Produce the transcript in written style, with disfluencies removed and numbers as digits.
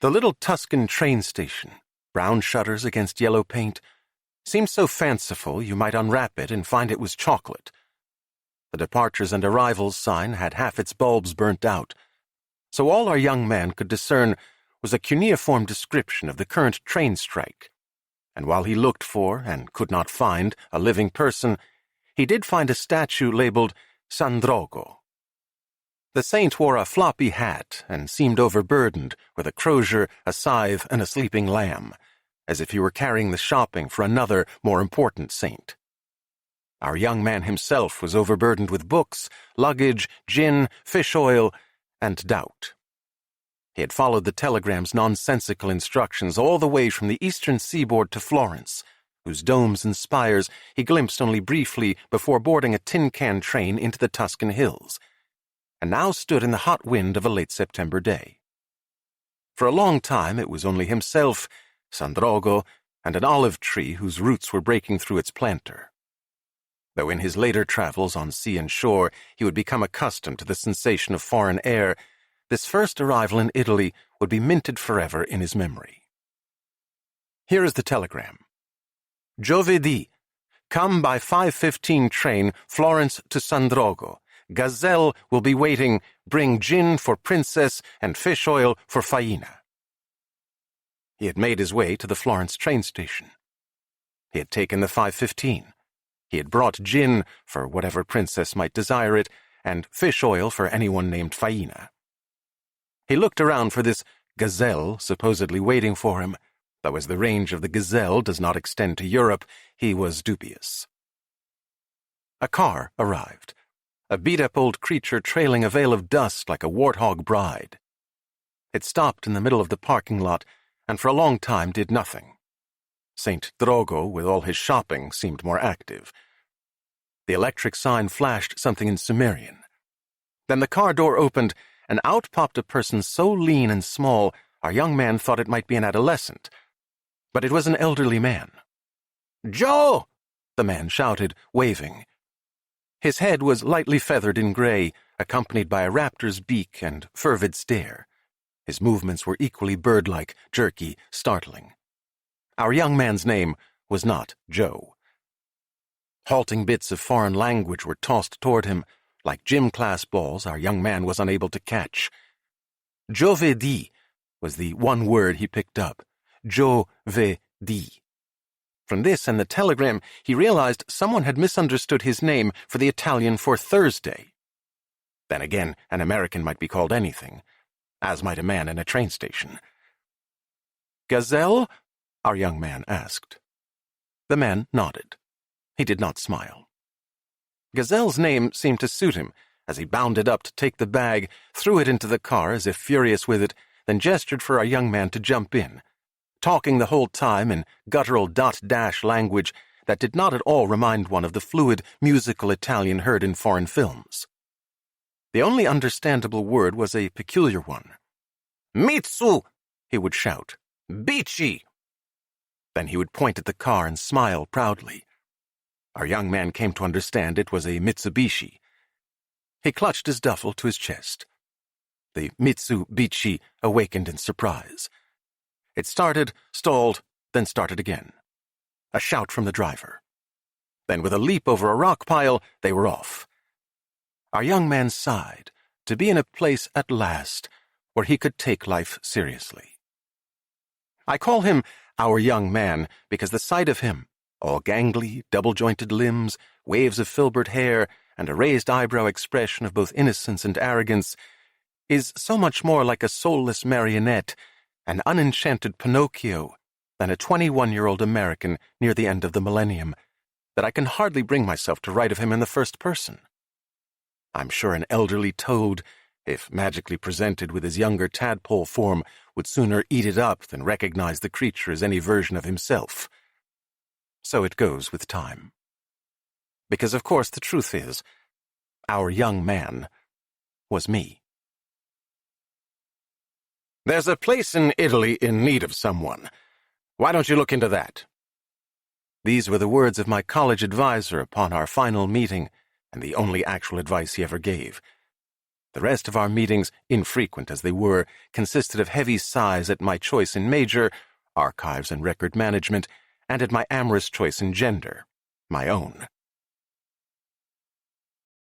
The little Tuscan train station, brown shutters against yellow paint, seemed so fanciful you might unwrap it and find it was chocolate. The departures and arrivals sign had half its bulbs burnt out, so all our young man could discern was a cuneiform description of the current train strike. And while he looked for, and could not find, a living person, he did find a statue labeled San Drogo. The saint wore a floppy hat and seemed overburdened with a crozier, a scythe, and a sleeping lamb, as if he were carrying the shopping for another, more important saint. Our young man himself was overburdened with books, luggage, gin, fish oil, and doubt. He had followed the telegram's nonsensical instructions all the way from the eastern seaboard to Florence, whose domes and spires he glimpsed only briefly before boarding a tin-can train into the Tuscan hills, and now stood in the hot wind of a late September day. For a long time it was only himself, San Drogo, and an olive tree whose roots were breaking through its planter. Though in his later travels on sea and shore he would become accustomed to the sensation of foreign air, this first arrival in Italy would be minted forever in his memory. Here is the telegram. Giovedì. Come by 5:15 train, Florence to San Drogo. Gazelle will be waiting. Bring gin for Princess and fish oil for Faina. He had made his way to the Florence train station. He had taken the 5:15. He had brought gin for whatever princess might desire it, and fish oil for anyone named Faina. He looked around for this gazelle supposedly waiting for him, though as the range of the gazelle does not extend to Europe, he was dubious. A car arrived, a beat-up old creature trailing a veil of dust like a warthog bride. It stopped in the middle of the parking lot, and for a long time did nothing. St. Drogo, with all his shopping, seemed more active. The electric sign flashed something in Sumerian. Then the car door opened, and out popped a person so lean and small our young man thought it might be an adolescent. But it was an elderly man. "Joe!" the man shouted, waving. His head was lightly feathered in gray, accompanied by a raptor's beak and fervid stare. His movements were equally bird-like, jerky, startling. Our young man's name was not Joe. Halting bits of foreign language were tossed toward him. Like gym class balls, our young man was unable to catch. Giovedì was the one word he picked up. Giovedì. From this and the telegram, he realized someone had misunderstood his name for the Italian for Thursday. Then again, an American might be called anything, as might a man in a train station. "Gazelle?" our young man asked. The man nodded. He did not smile. Gazelle's name seemed to suit him, as he bounded up to take the bag, threw it into the car as if furious with it, then gestured for our young man to jump in, talking the whole time in guttural dot-dash language that did not at all remind one of the fluid, musical Italian heard in foreign films. The only understandable word was a peculiar one. "Mitsu!" he would shout. "Bici!" Then he would point at the car and smile proudly. Our young man came to understand it was a Mitsubishi. He clutched his duffel to his chest. The Mitsubishi awakened in surprise. It started, stalled, then started again. A shout from the driver. Then with a leap over a rock pile, they were off. Our young man sighed to be in a place at last where he could take life seriously. I call him our young man because the sight of him, all gangly, double-jointed limbs, waves of filbert hair, and a raised eyebrow expression of both innocence and arrogance, is so much more like a soulless marionette, an unenchanted Pinocchio, than a 21-year-old American near the end of the millennium, that I can hardly bring myself to write of him in the first person. I'm sure an elderly toad, if magically presented with his younger tadpole form, would sooner eat it up than recognize the creature as any version of himself. So it goes with time. Because, of course, the truth is, our young man was me. "There's a place in Italy in need of someone. Why don't you look into that?" These were the words of my college advisor upon our final meeting, and the only actual advice he ever gave. The rest of our meetings, infrequent as they were, consisted of heavy sighs at my choice in major, archives and record management, and at my amorous choice in gender, my own.